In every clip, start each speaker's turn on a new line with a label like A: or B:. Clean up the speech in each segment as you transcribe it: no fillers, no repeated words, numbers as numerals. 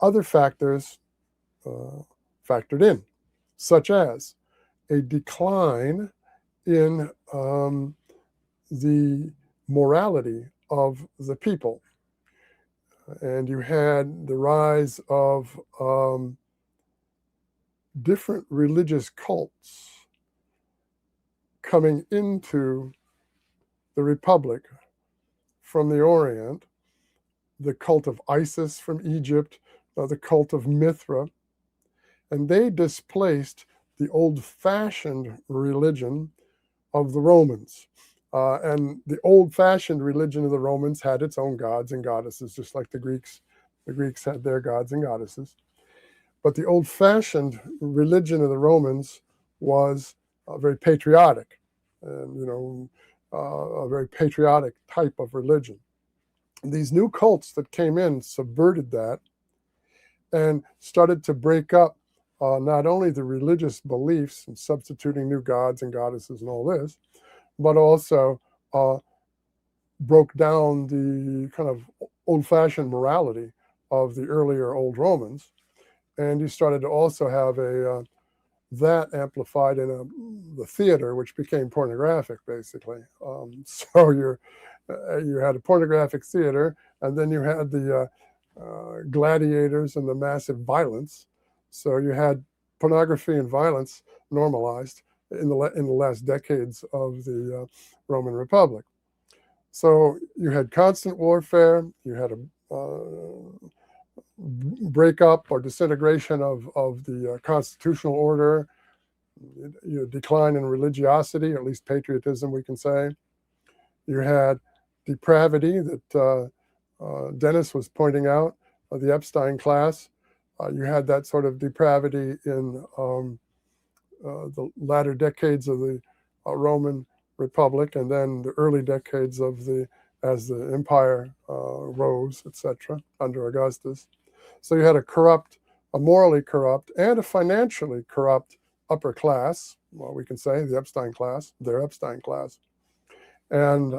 A: other factors factored in, such as a decline in the morality of the people. And you had the rise of different religious cults coming into the Republic from the Orient, the cult of Isis from Egypt, the cult of Mithra, and they displaced the old-fashioned religion of the Romans. And the old-fashioned religion of the Romans had its own gods and goddesses, just like the Greeks. The Greeks had their gods and goddesses. But the old-fashioned religion of the Romans was very patriotic, and a very patriotic type of religion. And these new cults that came in subverted that and started to break up not only the religious beliefs and substituting new gods and goddesses and all this, but also broke down the kind of old-fashioned morality of the earlier old Romans. And you started to also have that amplified in the theater, which became pornographic, basically. So you had a pornographic theater, and then you had the gladiators and the massive violence. So you had pornography and violence normalized in the last decades of the Roman Republic. So you had constant warfare. You had a breakup or disintegration of the constitutional order, decline in religiosity, or at least patriotism, we can say. You had depravity that Dennis was pointing out, the Epstein class. You had that sort of depravity in the latter decades of the Roman Republic, and then the early decades as the empire rose, etc., under Augustus. So you had a morally corrupt, and a financially corrupt upper class, well, we can say the Epstein class, their Epstein class. And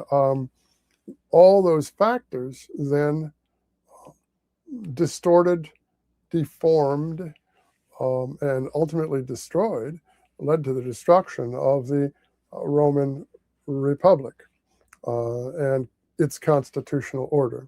A: all those factors then distorted, deformed, and ultimately destroyed, led to the destruction of the Roman Republic and its constitutional order.